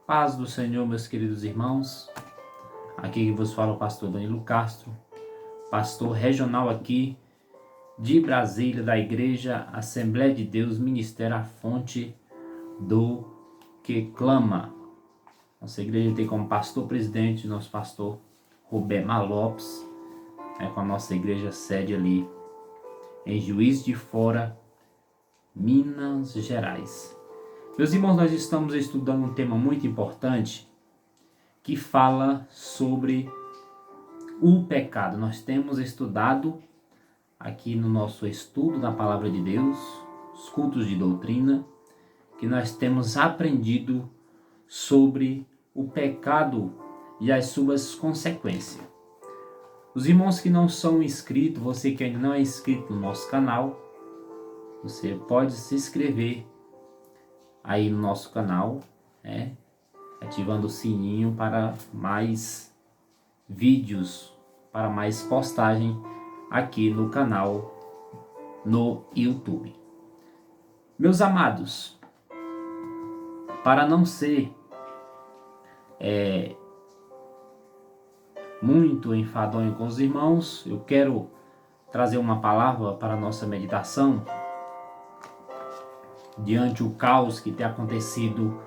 Paz do Senhor, meus queridos irmãos. Aqui que vos fala o pastor Danilo Castro, pastor regional aqui de Brasília, da Igreja Assembleia de Deus, Ministério A Fonte do que Clama. Nossa igreja tem como pastor presidente nosso pastor Rubemar Lopes, com a nossa igreja sede ali em Juiz de Fora, Minas Gerais. Meus irmãos, nós estamos estudando um tema muito importante que fala sobre o pecado. Nós temos estudado aqui no nosso estudo da Palavra de Deus, os cultos de doutrina, que nós temos aprendido sobre o pecado e as suas consequências. Os irmãos que não são inscritos, você que ainda não é inscrito no nosso canal, você pode se inscrever aí no nosso canal, ativando o sininho para mais vídeos, para mais postagem aqui no canal no YouTube. Meus amados, para não ser muito enfadonho com os irmãos, eu quero trazer uma palavra para a nossa meditação diante do caos que tem acontecido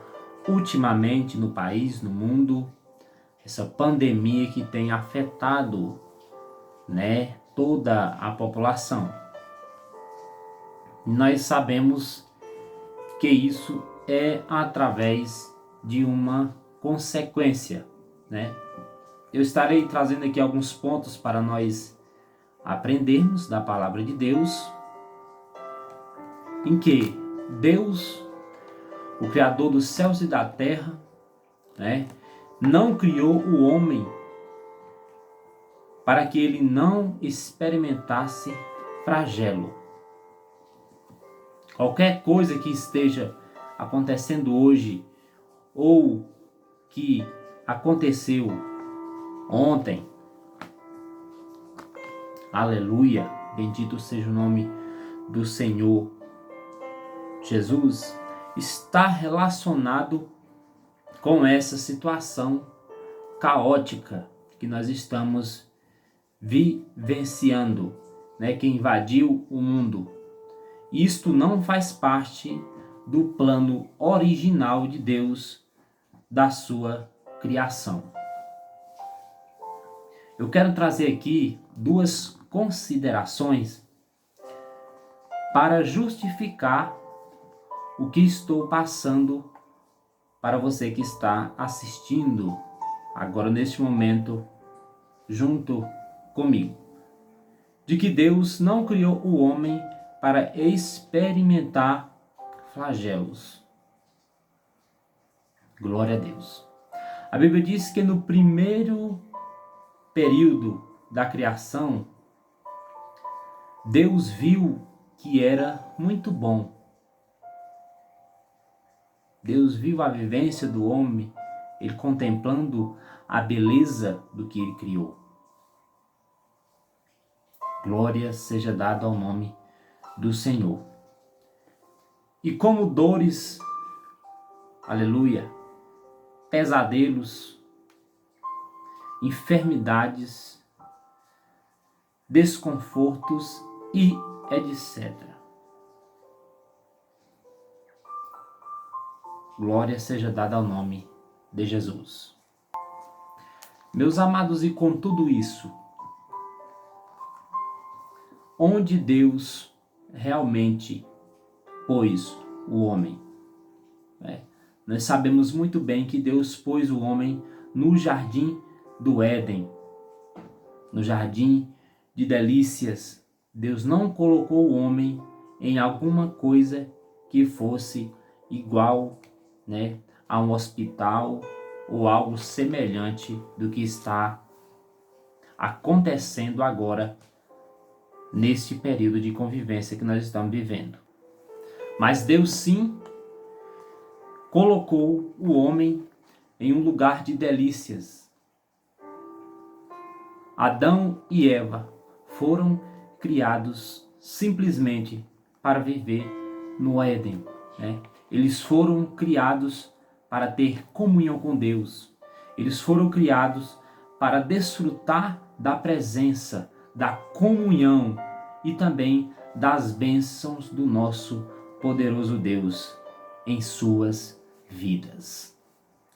ultimamente no país, no mundo, essa pandemia que tem afetado, toda a população. Nós sabemos que isso é através de uma consequência, Eu estarei trazendo aqui alguns pontos para nós aprendermos da palavra de Deus, em que Deus, o Criador dos céus e da terra, não criou o homem para que ele não experimentasse flagelo. Qualquer coisa que esteja acontecendo hoje ou que aconteceu ontem, aleluia, bendito seja o nome do Senhor Jesus, está relacionado com essa situação caótica que nós estamos vivenciando, que invadiu o mundo. Isto não faz parte do plano original de Deus, da sua criação. Eu quero trazer aqui duas considerações para justificar o que estou passando para você que está assistindo agora neste momento junto comigo. De que Deus não criou o homem para experimentar flagelos. Glória a Deus. A Bíblia diz que no primeiro período da criação, Deus viu que era muito bom. Deus viu a vivência do homem, ele contemplando a beleza do que ele criou. Glória seja dada ao nome do Senhor. E como dores, aleluia, pesadelos, enfermidades, desconfortos e etc. Glória seja dada ao nome de Jesus. Meus amados, e com tudo isso, onde Deus realmente pôs o homem? Nós sabemos muito bem que Deus pôs o homem no jardim do Éden, no jardim de delícias. Deus não colocou o homem em alguma coisa que fosse igual, a um hospital ou algo semelhante do que está acontecendo agora neste período de convivência que nós estamos vivendo. Mas Deus sim colocou o homem em um lugar de delícias. Adão e Eva foram criados simplesmente para viver no Éden. Eles foram criados para ter comunhão com Deus. Eles foram criados para desfrutar da presença, da comunhão e também das bênçãos do nosso poderoso Deus em suas vidas.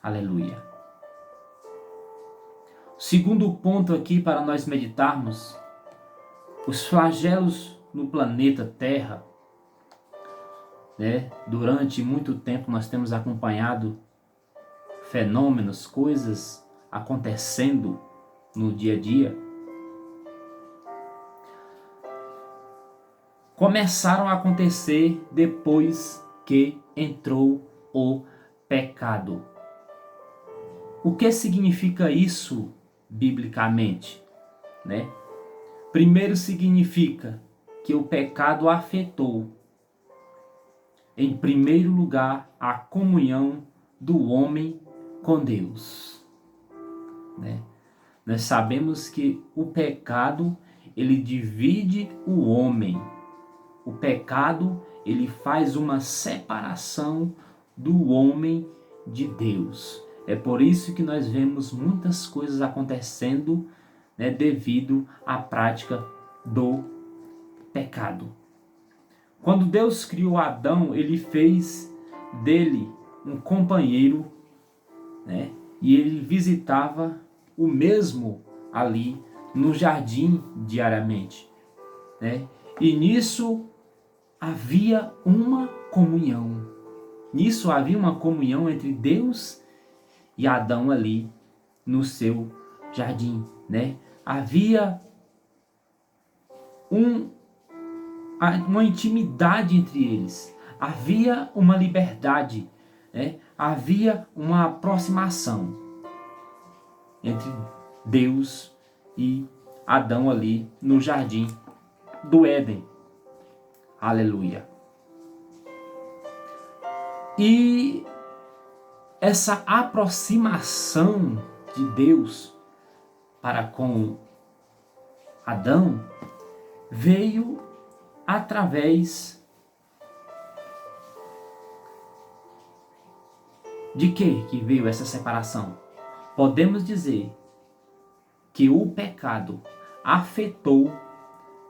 Aleluia. Segundo ponto aqui para nós meditarmos, os flagelos no planeta Terra, né? Durante muito tempo nós temos acompanhado fenômenos, coisas acontecendo no dia a dia. Começaram a acontecer depois que entrou o pecado. O que significa isso biblicamente, né? Primeiro significa que o pecado afetou, em primeiro lugar, a comunhão do homem com Deus, né? Nós sabemos que o pecado, ele divide o homem. O pecado, ele faz uma separação do homem de Deus. É por isso que nós vemos muitas coisas acontecendo, né, devido à prática do pecado. Quando Deus criou Adão, ele fez dele um companheiro, né, e ele visitava o mesmo ali no jardim diariamente, né? E nisso havia uma comunhão. Nisso havia uma comunhão entre Deus e Adão ali no seu jardim, né? Havia uma intimidade entre eles. Havia uma liberdade, né? Havia uma aproximação entre Deus e Adão ali no jardim do Éden. Aleluia. E essa aproximação de Deus para com Adão veio através de quê que veio essa separação? Podemos dizer que o pecado afetou,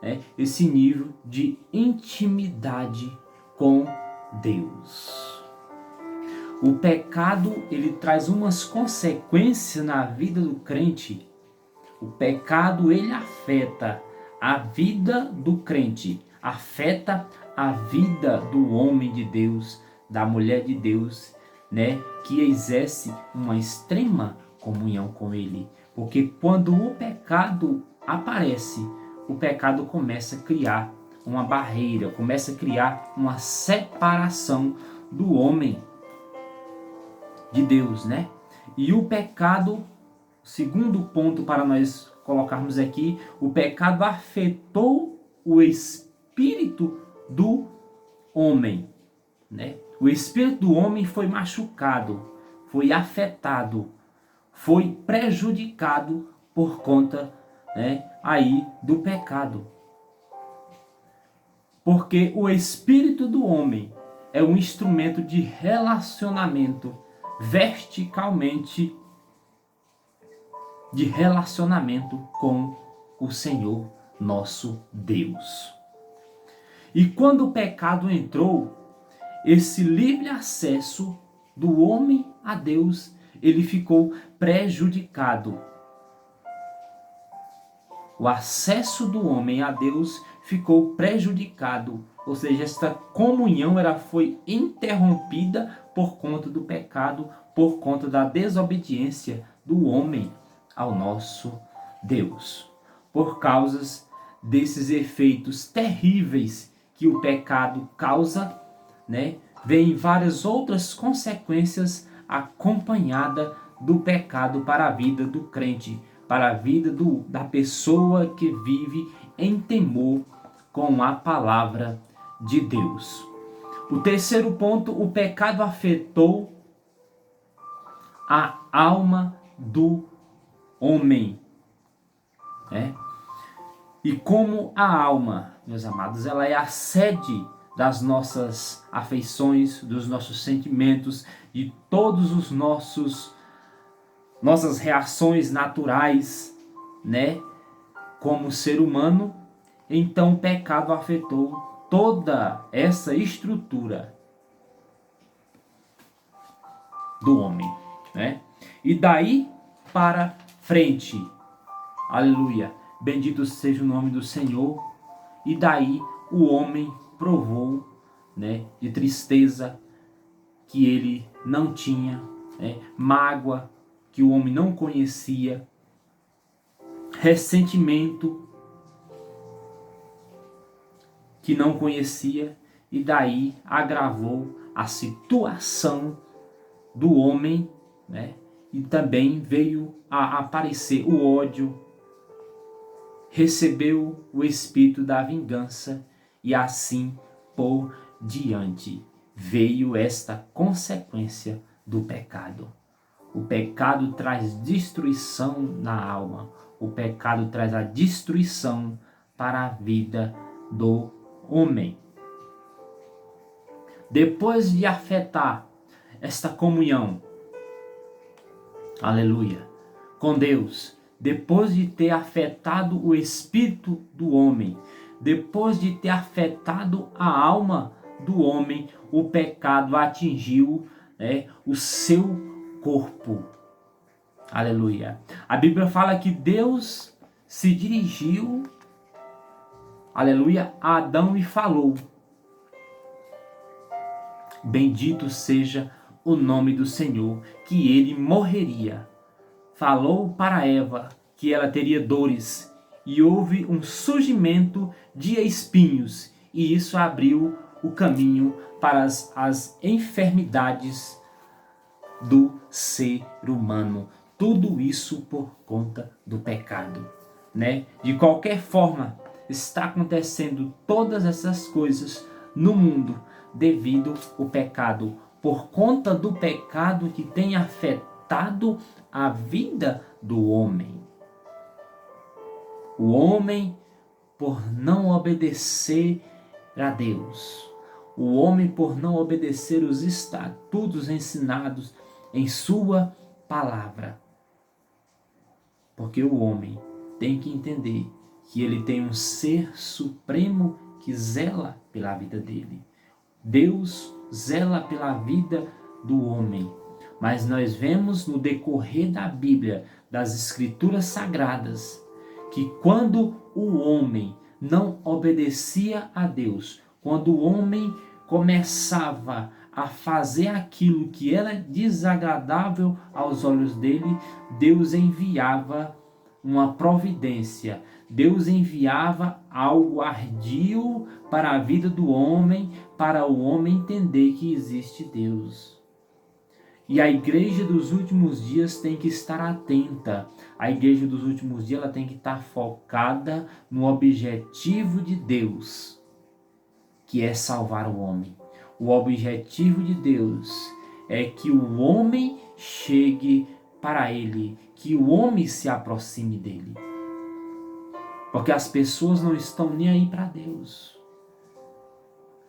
né, esse nível de intimidade com Deus. O pecado, ele traz umas consequências na vida do crente. O pecado, ele afeta a vida do crente, afeta a vida do homem de Deus, da mulher de Deus, né, que exerce uma extrema comunhão com ele. Porque quando o pecado aparece, o pecado começa a criar uma barreira, começa a criar uma separação do homem de Deus, né? E o pecado, segundo ponto para nós colocarmos aqui, o pecado afetou o espírito do homem, né? O espírito do homem foi machucado, foi afetado, foi prejudicado por conta, né, aí do pecado. Porque o espírito do homem é um instrumento de relacionamento verticalmente, de relacionamento com o Senhor nosso Deus. E quando o pecado entrou, esse livre acesso do homem a Deus, ele ficou prejudicado. O acesso do homem a Deus ficou prejudicado, ou seja, esta comunhão foi interrompida por conta do pecado, por conta da desobediência do homem ao nosso Deus. Por causa desses efeitos terríveis que o pecado causa, né, vem várias outras consequências acompanhadas do pecado para a vida do crente, para a vida da pessoa que vive em temor com a palavra de Deus. O terceiro ponto, o pecado afetou a alma do homem, né? E como a alma, meus amados, ela é a sede das nossas afeições, dos nossos sentimentos, de todos os nossas reações naturais, né, como ser humano. Então o pecado afetou toda essa estrutura do homem, né? E daí para frente, aleluia, bendito seja o nome do Senhor. E daí o homem provou, né, de tristeza que ele não tinha, né, mágoa que o homem não conhecia, ressentimento que não conhecia, e daí agravou a situação do homem, né? E também veio a aparecer o ódio, recebeu o espírito da vingança, e assim por diante veio esta consequência do pecado. O pecado traz destruição na alma. O pecado traz a destruição para a vida do homem. Depois de afetar esta comunhão, aleluia, com Deus, depois de ter afetado o espírito do homem, depois de ter afetado a alma do homem, o pecado atingiu, né, o seu corpo. Aleluia. A Bíblia fala que Deus se dirigiu, aleluia, a Adão e falou: bendito seja o nome do Senhor, que ele morreria. Falou para Eva que ela teria dores, e houve um surgimento de espinhos, e isso abriu o caminho para as enfermidades do ser humano. Tudo isso por conta do pecado, né? De qualquer forma, está acontecendo todas essas coisas no mundo devido ao pecado, por conta do pecado que tem afetado a vida do homem. O homem, por não obedecer a Deus, o homem, por não obedecer os estatutos ensinados em sua palavra. Porque o homem tem que entender que ele tem um ser supremo que zela pela vida dele. Deus zela pela vida do homem. Mas nós vemos no decorrer da Bíblia, das Escrituras Sagradas, que quando o homem não obedecia a Deus, quando o homem começava a fazer aquilo que era desagradável aos olhos dele, Deus enviava uma providência. Deus enviava algo ardio para a vida do homem, para o homem entender que existe Deus. E a igreja dos últimos dias tem que estar atenta. A igreja dos últimos dias ela tem que estar focada no objetivo de Deus, que é salvar o homem. O objetivo de Deus é que o homem chegue para ele, que o homem se aproxime dele. Porque as pessoas não estão nem aí para Deus.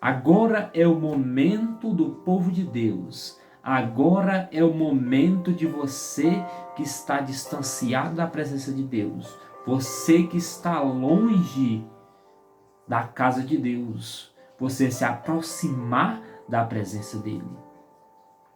Agora é o momento do povo de Deus. Agora é o momento de você que está distanciado da presença de Deus. Você que está longe da casa de Deus. Você se aproximar da presença dele.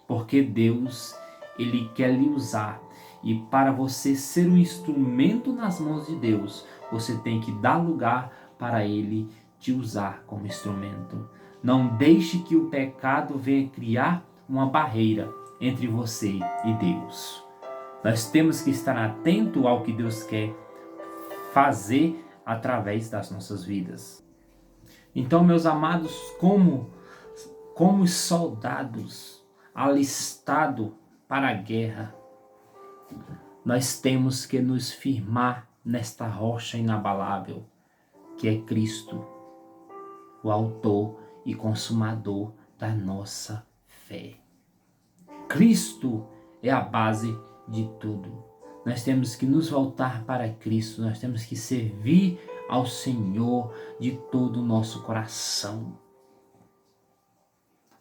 Porque Deus, ele quer lhe usar. E para você ser um instrumento nas mãos de Deus, você tem que dar lugar para ele te usar como instrumento. Não deixe que o pecado venha criar uma barreira entre você e Deus. Nós temos que estar atento ao que Deus quer fazer através das nossas vidas. Então, meus amados, como soldados alistados para a guerra, nós temos que nos firmar nesta rocha inabalável, que é Cristo, o autor e consumador da nossa fé. Cristo é a base de tudo. Nós temos que nos voltar para Cristo, nós temos que servir ao Senhor de todo o nosso coração.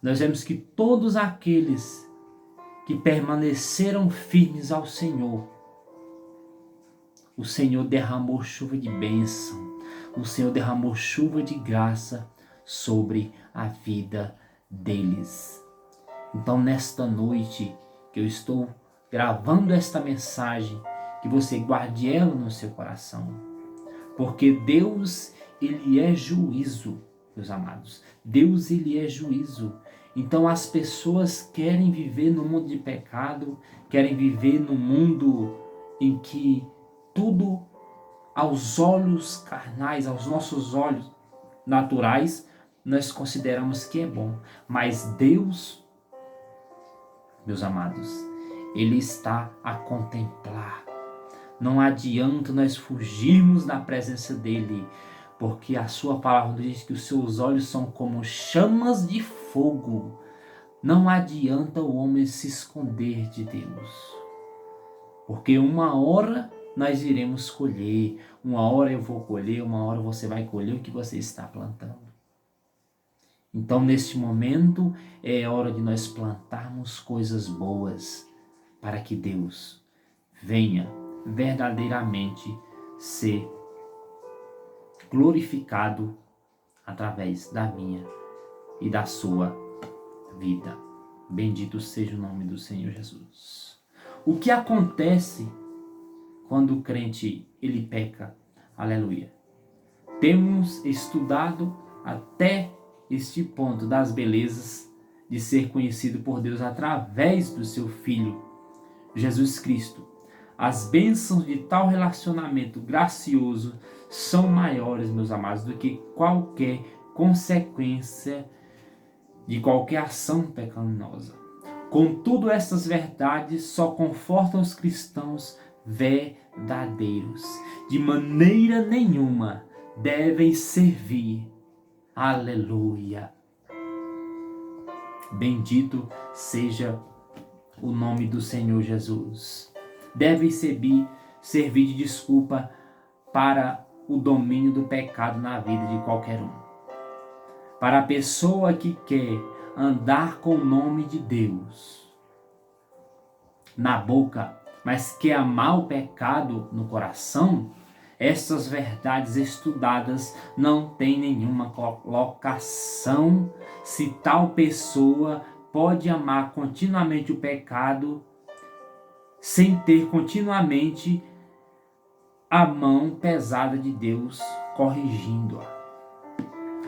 Nós vemos que todos aqueles que permaneceram firmes ao Senhor, o Senhor derramou chuva de bênção, o Senhor derramou chuva de graça sobre a vida deles. Então, nesta noite que eu estou gravando esta mensagem, que você guarde ela no seu coração, porque Deus, Ele é juízo, meus amados. Deus, Ele é juízo. Então as pessoas querem viver no mundo de pecado, querem viver no mundo em que tudo aos olhos carnais, aos nossos olhos naturais, nós consideramos que é bom. Mas Deus, meus amados, Ele está a contemplar. Não adianta nós fugirmos da presença dEle, porque a sua palavra diz que os seus olhos são como chamas de fogo. Não adianta o homem se esconder de Deus, porque uma hora nós iremos colher, uma hora eu vou colher, uma hora você vai colher o que você está plantando. Então, neste momento, é hora de nós plantarmos coisas boas, para que Deus venha verdadeiramente ser glorificado através da minha e da sua vida. Bendito seja o nome do Senhor Jesus. O que acontece quando o crente ele peca? Aleluia. Temos estudado até este ponto das belezas de ser conhecido por Deus através do seu Filho, Jesus Cristo. As bênçãos de tal relacionamento gracioso são maiores, meus amados, do que qualquer consequência de qualquer ação pecaminosa. Contudo, essas verdades só confortam os cristãos verdadeiros. De maneira nenhuma devem servir. Aleluia. Bendito seja o nome do Senhor Jesus. Devem servir de desculpa para o domínio do pecado na vida de qualquer um. Para a pessoa que quer andar com o nome de Deus na boca, mas quer amar o pecado no coração, essas verdades estudadas não têm nenhuma colocação se tal pessoa pode amar continuamente o pecado sem ter continuamente a mão pesada de Deus corrigindo-a.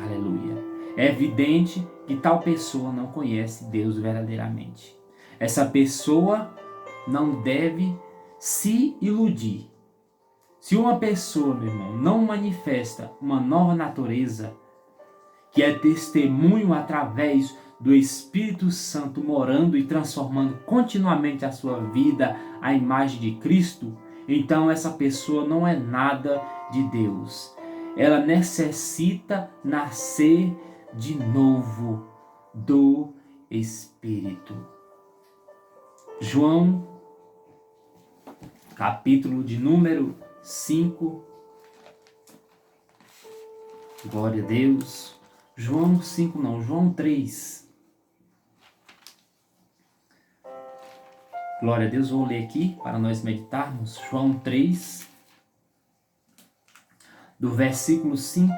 Aleluia. É evidente que tal pessoa não conhece Deus verdadeiramente. Essa pessoa não deve se iludir. Se uma pessoa, meu irmão, não manifesta uma nova natureza, que é testemunho através do Espírito Santo morando e transformando continuamente a sua vida à imagem de Cristo, então essa pessoa não é nada de Deus. Ela necessita nascer de novo do Espírito. João, capítulo de número 5. Glória a Deus. João 5 não, João 3. Glória a Deus, vou ler aqui para nós meditarmos. João 3, do versículo 5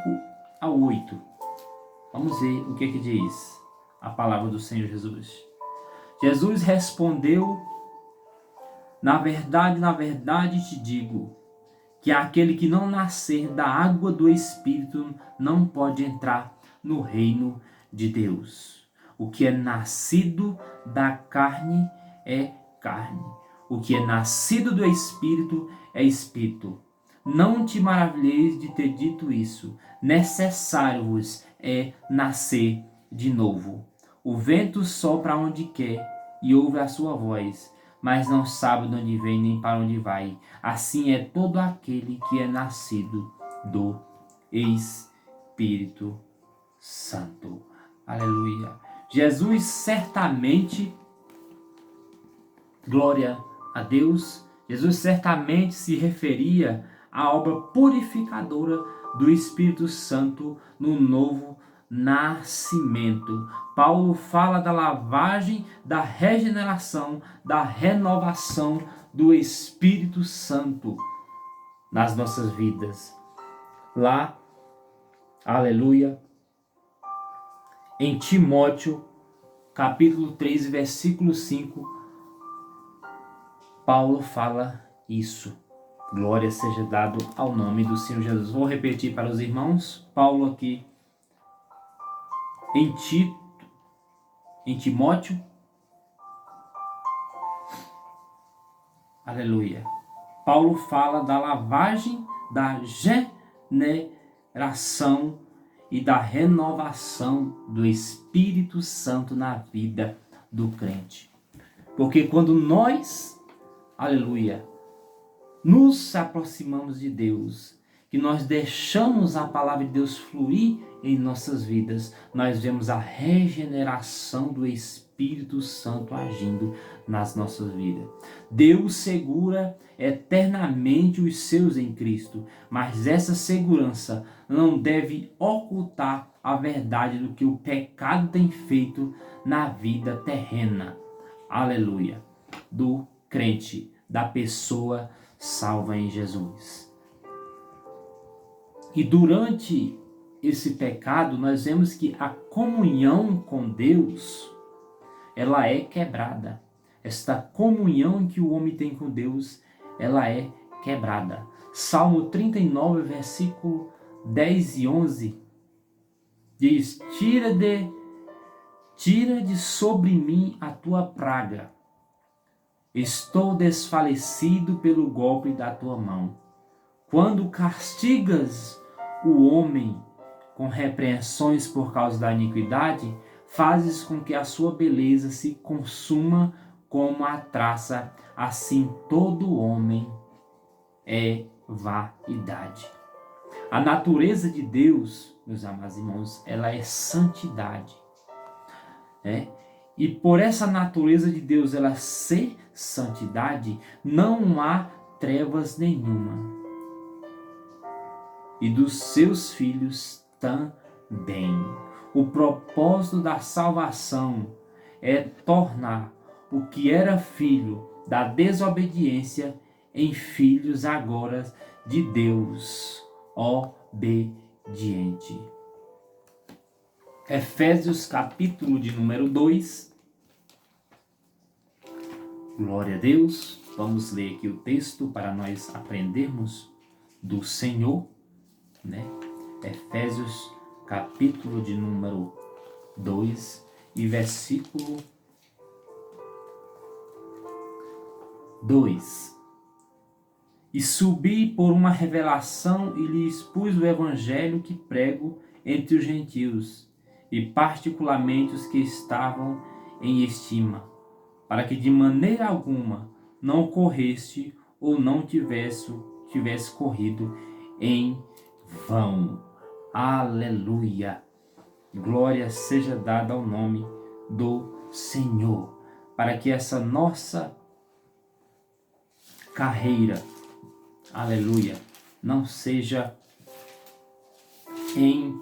ao 8. Vamos ver o que diz a palavra do Senhor Jesus. Jesus respondeu: na verdade te digo, que aquele que não nascer da água do Espírito não pode entrar no reino de Deus. O que é nascido da carne é carne. O que é nascido do Espírito é Espírito. Não te maravilheis de ter dito isso. Necessário-vos é nascer de novo. O vento sopra onde quer e ouve a sua voz, mas não sabe de onde vem nem para onde vai. Assim é todo aquele que é nascido do Espírito Santo. Aleluia. Jesus certamente, glória a Deus, Jesus certamente se referia à obra purificadora do Espírito Santo no Novo nascimento. Paulo fala da lavagem, da regeneração, da renovação do Espírito Santo nas nossas vidas. Lá, aleluia, em Timóteo, capítulo 3, versículo 5, Paulo fala isso. Glória seja dado ao nome do Senhor Jesus. Vou repetir para os irmãos. Paulo aqui em Timóteo, aleluia. Paulo fala da lavagem, da regeneração e da renovação do Espírito Santo na vida do crente. Porque quando nós, aleluia, nos aproximamos de Deus, que nós deixamos a palavra de Deus fluir em nossas vidas, nós vemos a regeneração do Espírito Santo agindo nas nossas vidas. Deus segura eternamente os seus em Cristo, mas essa segurança não deve ocultar a verdade do que o pecado tem feito na vida terrena, aleluia, do crente, da pessoa salva em Jesus. E durante esse pecado, nós vemos que a comunhão com Deus, ela é quebrada. Esta comunhão que o homem tem com Deus, ela é quebrada. Salmo 39, versículo 10 e 11, diz: Tira de sobre mim a tua praga. Estou desfalecido pelo golpe da tua mão. Quando castigas o homem com repreensões por causa da iniquidade, fazes com que a sua beleza se consuma como a traça, assim todo homem é vaidade. A natureza de Deus, meus amados irmãos, ela é santidade. E por essa natureza de Deus, ela ser santidade, não há trevas nenhuma. E dos seus filhos também. O propósito da salvação é tornar o que era filho da desobediência em filhos agora de Deus obediente. Efésios capítulo de número 2. Glória a Deus. Vamos ler aqui o texto para nós aprendermos do Senhor, Efésios capítulo de número 2 e versículo 2. E subi por uma revelação e lhes pus o evangelho que prego entre os gentios, e particularmente os que estavam em estima, para que de maneira alguma não correste ou não tivesse corrido em vão. Aleluia! Glória seja dada ao nome do Senhor, para que essa nossa carreira, aleluia, não seja em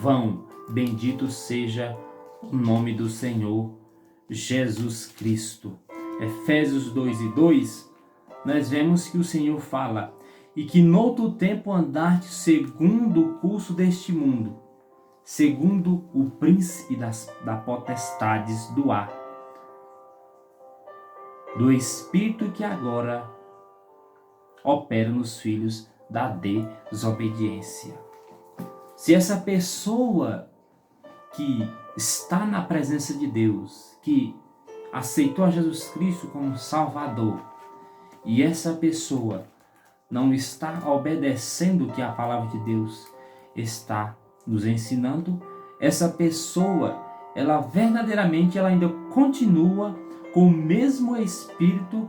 vão. Bendito seja o nome do Senhor Jesus Cristo. Efésios 2 e 2, nós vemos que o Senhor fala: e que noutro tempo andaste segundo o curso deste mundo, segundo o príncipe das potestades do ar, do espírito que agora opera nos filhos da desobediência. Se essa pessoa que está na presença de Deus, que aceitou a Jesus Cristo como Salvador, e essa pessoa não está obedecendo o que a palavra de Deus está nos ensinando, essa pessoa, ela verdadeiramente ela ainda continua com o mesmo espírito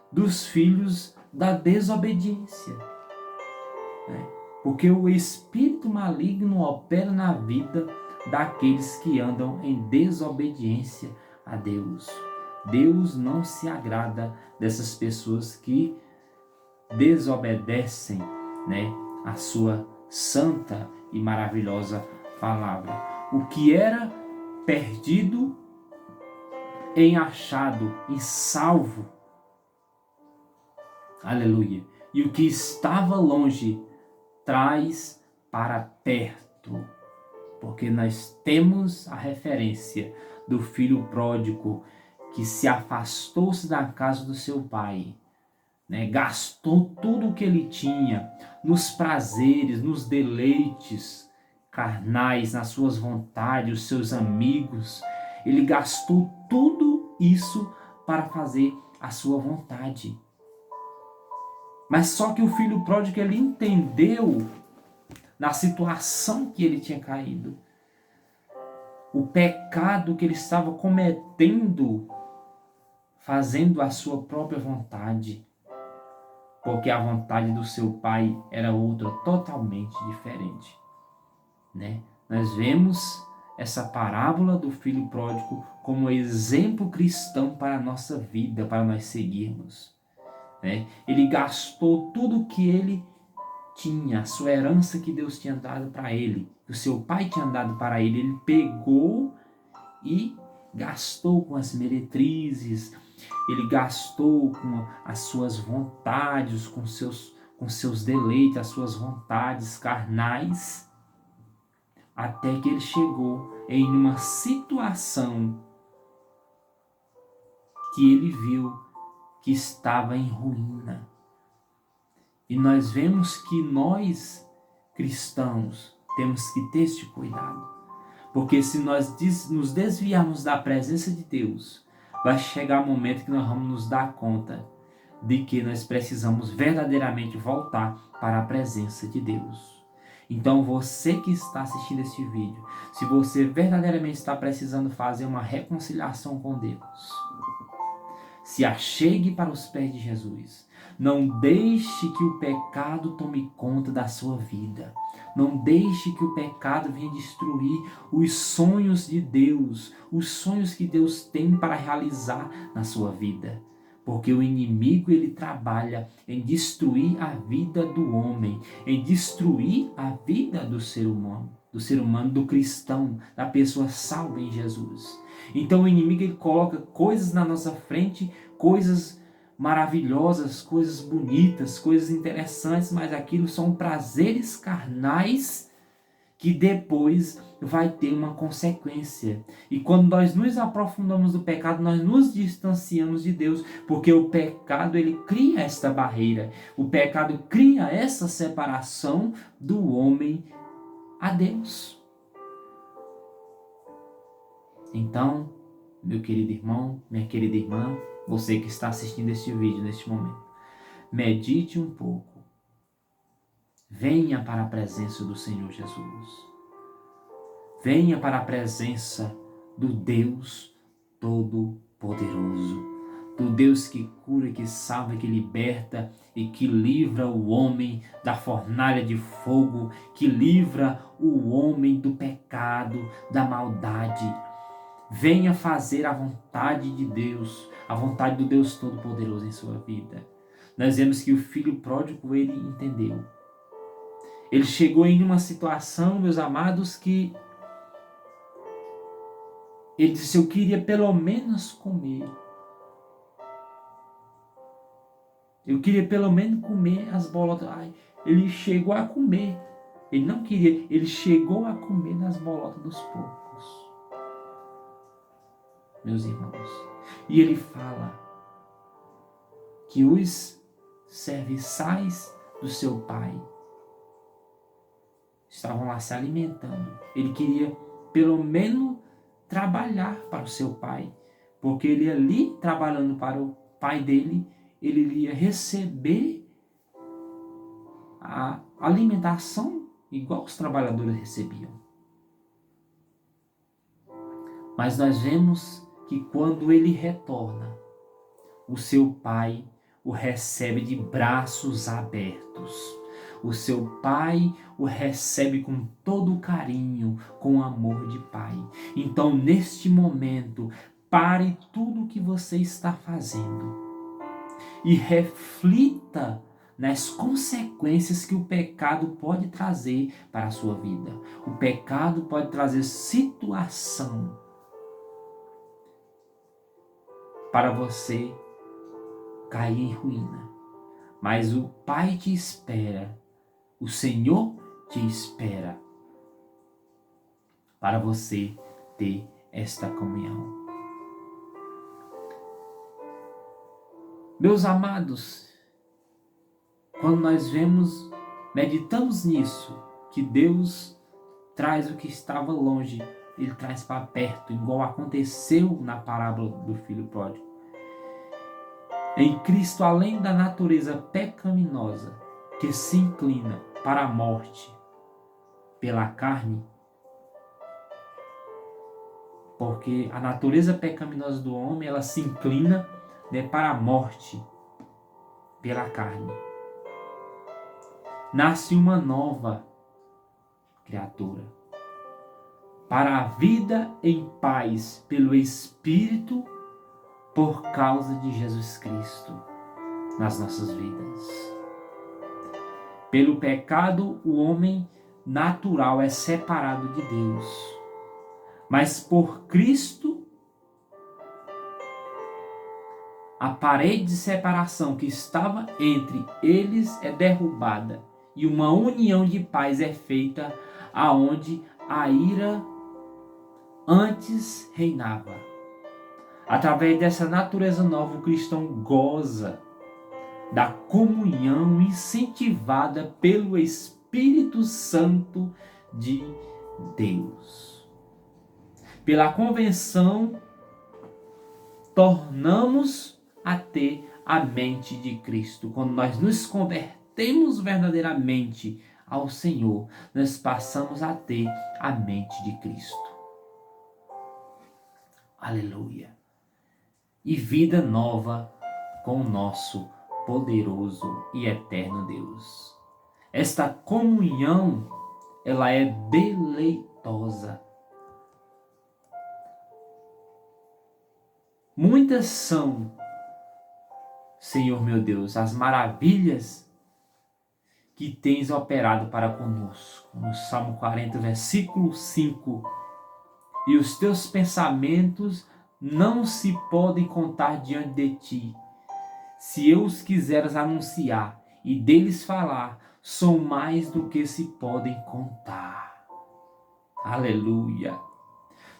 dos filhos da desobediência. Porque o espírito maligno opera na vida daqueles que andam em desobediência a Deus. Deus não se agrada dessas pessoas que desobedecem, a sua santa e maravilhosa palavra. o que era perdido em achado, em salvo. Aleluia. E o que estava longe traz para perto. Porque nós temos a referência do filho pródigo que se afastou-se da casa do seu pai, né? Gastou tudo o que ele tinha nos prazeres, nos deleites carnais, nas suas vontades, os seus amigos. Ele gastou tudo isso para fazer a sua vontade. Mas só que o filho pródigo, ele entendeu na situação que ele tinha caído, o pecado que ele estava cometendo, fazendo a sua própria vontade, porque a vontade do seu pai era outra, totalmente diferente, né? Nós vemos essa parábola do filho pródigo como exemplo cristão para a nossa vida, para nós seguirmos, né? Ele gastou tudo que ele tinha, a sua herança que Deus tinha dado para ele, que o seu pai tinha dado para ele. Ele pegou e gastou com as meretrizes, ele gastou com as suas vontades, com seus deleites, as suas vontades carnais, até que ele chegou em uma situação que ele viu que estava em ruína. E nós vemos que nós, cristãos, temos que ter este cuidado. Porque se nós nos desviarmos da presença de Deus, vai chegar o momento que nós vamos nos dar conta de que nós precisamos verdadeiramente voltar para a presença de Deus. Então você que está assistindo este vídeo, se você verdadeiramente está precisando fazer uma reconciliação com Deus, se achegue para os pés de Jesus. Não deixe que o pecado tome conta da sua vida. Não deixe que o pecado venha destruir os sonhos de Deus, os sonhos que Deus tem para realizar na sua vida. Porque o inimigo, ele trabalha em destruir a vida do homem, em destruir a vida do ser humano, do cristão, da pessoa salva em Jesus. Então o inimigo, ele coloca coisas na nossa frente, coisas maravilhosas, coisas bonitas, coisas interessantes, mas aquilo são prazeres carnais que depois vai ter uma consequência. E quando nós nos aprofundamos no pecado, nós nos distanciamos de Deus, porque o pecado, ele cria esta barreira. O pecado cria essa separação do homem a Deus. Então, meu querido irmão, minha querida irmã, você que está assistindo este vídeo neste momento, medite um pouco. Venha para a presença do Senhor Jesus. Venha para a presença do Deus Todo-Poderoso, do Deus que cura, que salva, que liberta e que livra o homem da fornalha de fogo, que livra o homem do pecado, da maldade. Venha fazer a vontade de Deus, a vontade do Deus Todo-Poderoso em sua vida. Nós vemos que o filho pródigo, ele entendeu. Ele chegou em uma situação, meus amados, que ele disse: eu queria pelo menos comer. Eu queria pelo menos comer as bolotas. Ai, ele chegou a comer. Ele não queria, ele chegou a comer nas bolotas dos porcos. Meus irmãos. E ele fala que os serviçais do seu pai estavam lá se alimentando. Ele queria pelo menos trabalhar para o seu pai, porque ele ali trabalhando para o pai dele, ele iria receber a alimentação igual os trabalhadores recebiam. Mas nós vemos que quando ele retorna, o seu pai o recebe de braços abertos. O seu pai o recebe com todo o carinho, com amor de pai. Então, neste momento, pare tudo o que você está fazendo e reflita nas consequências que o pecado pode trazer para a sua vida. O pecado pode trazer situação para você cair em ruína. Mas o Pai te espera, o Senhor te espera para você ter esta comunhão. Meus amados, quando nós meditamos nisso, que Deus traz o que estava longe, Ele traz para perto, igual aconteceu na parábola do filho pródigo. Em Cristo, além da natureza pecaminosa que se inclina para a morte pela carne, porque a natureza pecaminosa do homem, ela se inclina, para a morte pela carne. Nasce uma nova criatura para a vida em paz pelo Espírito, por causa de Jesus Cristo nas nossas vidas. Pelo pecado, o homem natural é separado de Deus, mas por Cristo, a parede de separação que estava entre eles é derrubada e uma união de paz é feita aonde a ira antes reinava. Através dessa natureza nova, o cristão goza da comunhão incentivada pelo Espírito Santo de Deus. Pela convenção, tornamos a ter a mente de Cristo. Quando nós nos convertemos verdadeiramente ao Senhor, nós passamos a ter a mente de Cristo. Aleluia! E vida nova com o nosso poderoso e eterno Deus. Esta comunhão, ela é deleitosa. Muitas são, Senhor meu Deus, as maravilhas que tens operado para conosco. No Salmo 40, versículo 5. E os teus pensamentos não se podem contar diante de ti. Se eu os quiseres anunciar e deles falar, são mais do que se podem contar. Aleluia.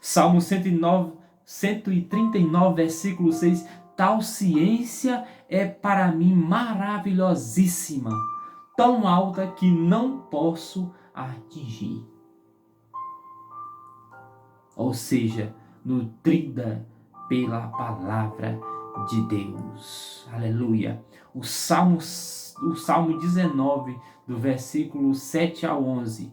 Salmo 139, versículo 6. Tal ciência é para mim maravilhosíssima, tão alta que não posso atingir. Ou seja, nutrida pela palavra de Deus. Aleluia. O Salmo 19, do versículo 7 ao 11,